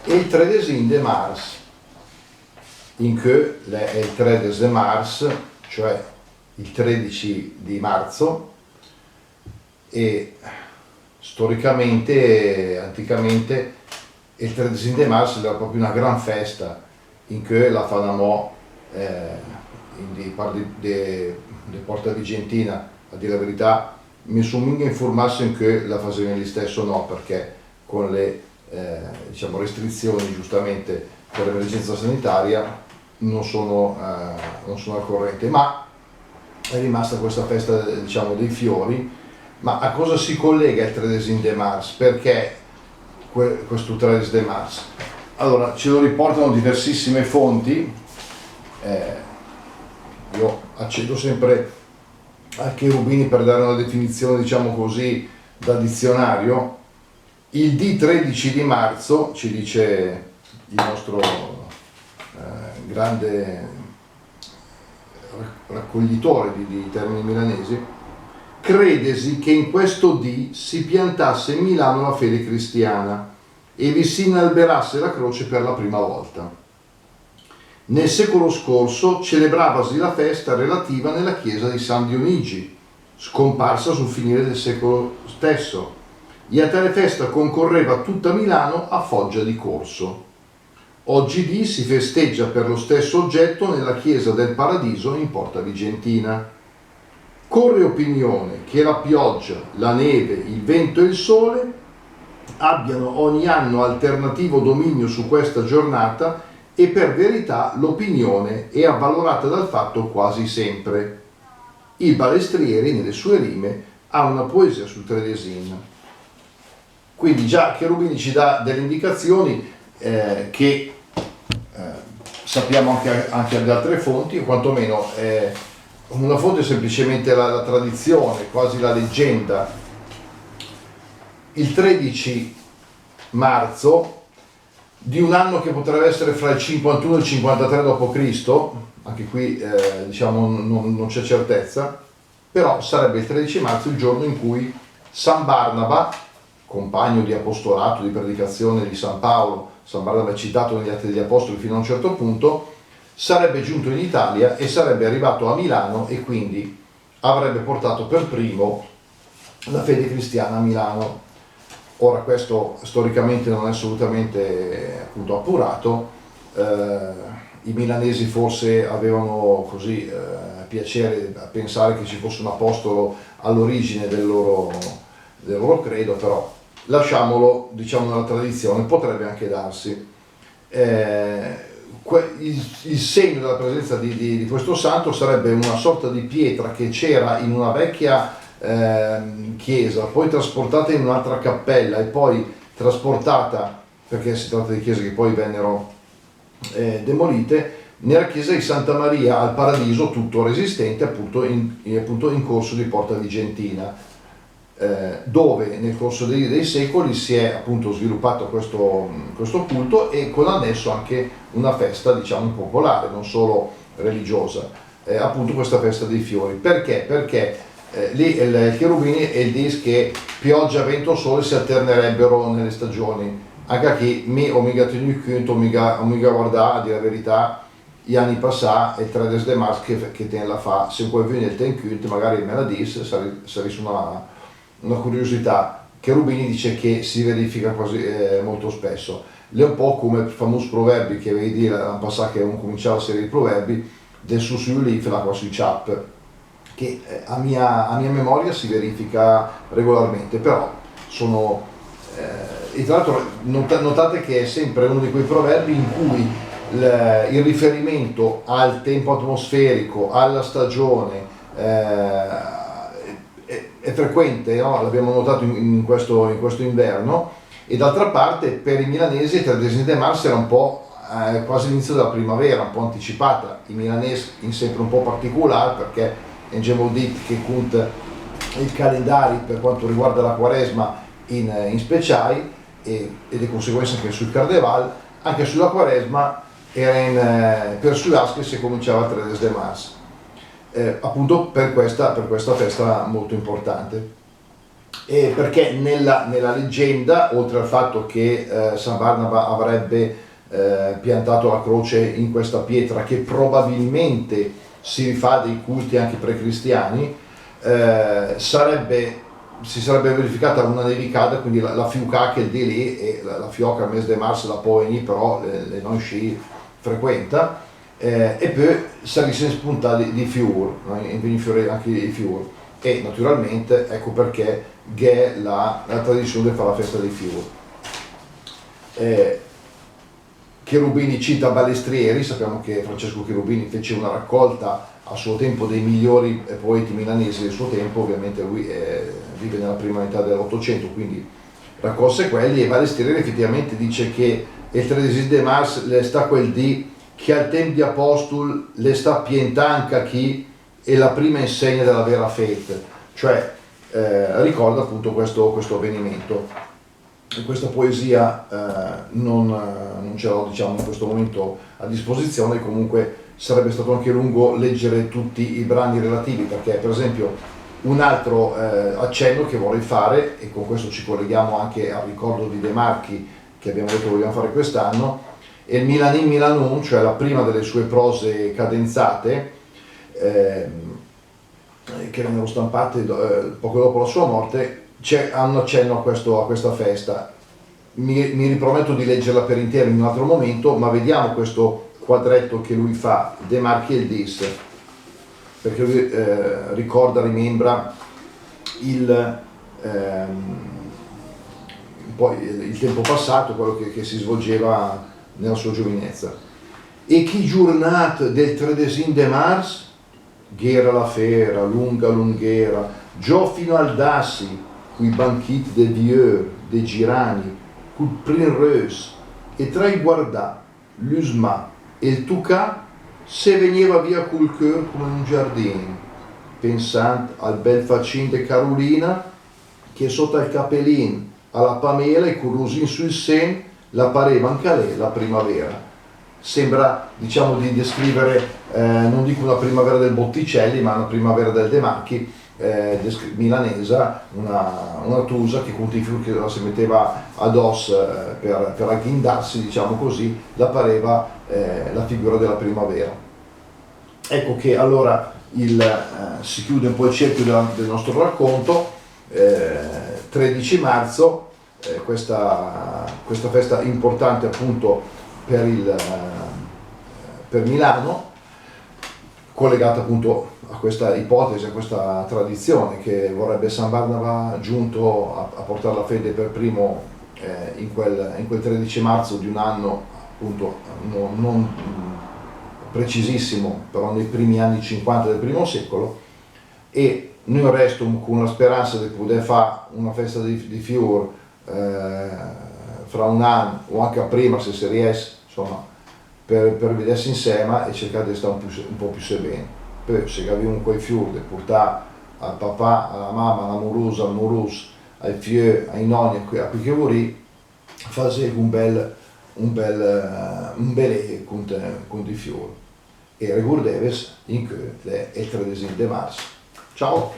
et il 13 de mars, in che è il 13 de mars, cioè il 13 di marzo, e storicamente, anticamente, il 13 de mars era proprio una gran festa in che la fanno di Porta Vigentina. A dire la verità mi sono mica informato in che la facevano gli stesso, no, perché con le restrizioni giustamente per l'emergenza sanitaria non sono al corrente, ma è rimasta questa festa dei fiori. Ma a cosa si collega il 13 de mars? Perché questo 13 de mars? Allora, ce lo riportano diversissime fonti, io accedo sempre a Cherubini per dare una definizione, diciamo così, da dizionario. Il D13 di marzo, ci dice il nostro grande raccoglitore di termini milanesi, credesi che in questo D si piantasse in Milano la fede cristiana e vi si inalberasse la croce per la prima volta. Nel secolo scorso celebravasi la festa relativa nella chiesa di San Dionigi, scomparsa sul finire del secolo stesso, e a tale festa concorreva tutta Milano a Foggia di Corso. Oggi si festeggia per lo stesso oggetto nella chiesa del Paradiso in Porta Vigentina. Corre opinione che la pioggia, la neve, il vento e il sole abbiano ogni anno alternativo dominio su questa giornata, e per verità l'opinione è avvalorata dal fatto quasi sempre. Il Balestrieri nelle sue rime ha una poesia sul Tredesin. Quindi già Cherubini ci dà delle indicazioni che sappiamo anche da altre fonti, o quantomeno una fonte è semplicemente la tradizione, quasi la leggenda. Il 13 marzo di un anno che potrebbe essere fra il 51 e il 53 d.C., anche qui non c'è certezza, però sarebbe il 13 marzo il giorno in cui San Barnaba, compagno di apostolato, di predicazione di San Paolo, San Barnaba è citato negli Atti degli Apostoli fino a un certo punto, sarebbe giunto in Italia e sarebbe arrivato a Milano e quindi avrebbe portato per primo la fede cristiana a Milano. Ora questo storicamente non è assolutamente appurato, i milanesi forse avevano così piacere a pensare che ci fosse un apostolo all'origine del loro credo, però lasciamolo nella tradizione, potrebbe anche darsi. Il segno della presenza di questo santo sarebbe una sorta di pietra che c'era in una vecchia chiesa, poi trasportata in un'altra cappella e poi trasportata, perché si tratta di chiese che poi vennero demolite, nella chiesa di Santa Maria al Paradiso, tutto resistente, appunto in corso di Porta Vigentina, dove nel corso dei secoli si è appunto sviluppato questo culto, e con annesso anche una festa popolare, non solo religiosa, appunto questa festa dei fiori. Perché? Perché lì il Cherubini e il dis che pioggia, vento, sole si alternerebbero nelle stagioni, anche a chi ho mica tenuto conto, mica guardare, a dire la verità, gli anni passati, il 13 de mars che te la fa, se poi viene il ten conto, magari me la dis, sarebbe una curiosità. Cherubini dice che si verifica quasi molto spesso. È un po' come il famoso proverbi che avevi dire l'anno passato, che non cominciava la serie di proverbi del su sui ulifi, l'acqua sui ciap, che a mia memoria si verifica regolarmente, però sono e tra l'altro notate che è sempre uno di quei proverbi in cui il riferimento al tempo atmosferico, alla stagione è frequente, no? L'abbiamo notato in questo inverno. E d'altra parte per i milanesi il 13 de mars era un po' quasi l'inizio della primavera, un po' anticipata. I milanesi in sempre un po' particolare, perché abbiamo detto che conta il calendario per quanto riguarda la Quaresma in speciai, e di conseguenza anche sul Carneval, anche sulla Quaresma era per Sulasche si cominciava il 13 de mars, appunto per questa festa molto importante. perché nella leggenda, oltre al fatto che San Barnaba avrebbe piantato la croce in questa pietra che probabilmente si rifà dei culti anche precristiani, si sarebbe verificata una nevicata, quindi la fiuca che di lì, e la fioca al mese di marzo la poi però le non sci frequenta, e poi salisse spuntati di fior, no? In veni fiore anche i fior, e naturalmente ecco perché è la tradizione di fare la festa dei fior. Cherubini cita Balestrieri, sappiamo che Francesco Cherubini fece una raccolta a suo tempo dei migliori poeti milanesi del suo tempo, ovviamente lui vive nella prima metà dell'Ottocento, quindi raccolse quelli, e Balestrieri effettivamente dice che il 13 di marzo le sta quel dì che al tempo di Apostol le sta pientanca chi è la prima insegna della vera fede, cioè ricorda appunto questo avvenimento. E questa poesia non ce l'ho, diciamo, in questo momento a disposizione, comunque sarebbe stato anche lungo leggere tutti i brani relativi, perché per esempio un altro accenno che vorrei fare, e con questo ci colleghiamo anche al ricordo di De Marchi che abbiamo detto vogliamo fare quest'anno, è il Milanin Milanun, cioè la prima delle sue prose cadenzate, che vennero stampate poco dopo la sua morte. C'è un accenno a questa festa. Mi riprometto di leggerla per intero in un altro momento, ma vediamo questo quadretto che lui fa, De Marchi e il Dis, perché lui rimembra poi il tempo passato, quello che si svolgeva nella sua giovinezza. E chi giornata del 13 de mars, ghera la fera, lunga lunghera, giò fino al dassi, cui banchitti de vieux, de girani, cul prinreus, e tra i guardà, l'usma e il tucà, se veniva via col cœur come un giardino, pensant al bel facin de Carolina, che sotto il capellin alla Pamela e con rosin sul sen, la pareva anche a lei la primavera. Sembra, diciamo, di descrivere, non dico una primavera del Botticelli, ma una primavera del De Marchi, milanesa, una tusa che con i fiori che si metteva addosso per agghindarsi, diciamo così, la pareva la figura della primavera. Ecco che allora si chiude un po' il cerchio del nostro racconto. 13 marzo, questa festa importante appunto per Milano, collegata appunto a questa ipotesi, a questa tradizione che vorrebbe San Barnaba giunto a portare la fede per primo in quel 13 marzo di un anno appunto non precisissimo, però nei primi anni 50 del primo secolo, e noi resto con la speranza di poter fare una festa di fior fra un anno o anche prima, se si riesce, insomma, per vedersi insieme e cercare di stare un po' più sereni. Poi se abbiamo quei fiori da portare al papà, alla mamma, all'amorosa, al moroso, ai fiori, ai nonni, a qui che vorrei, fare un bel con i fiori. E ricordatevi in che è il 13 marzo. Ciao!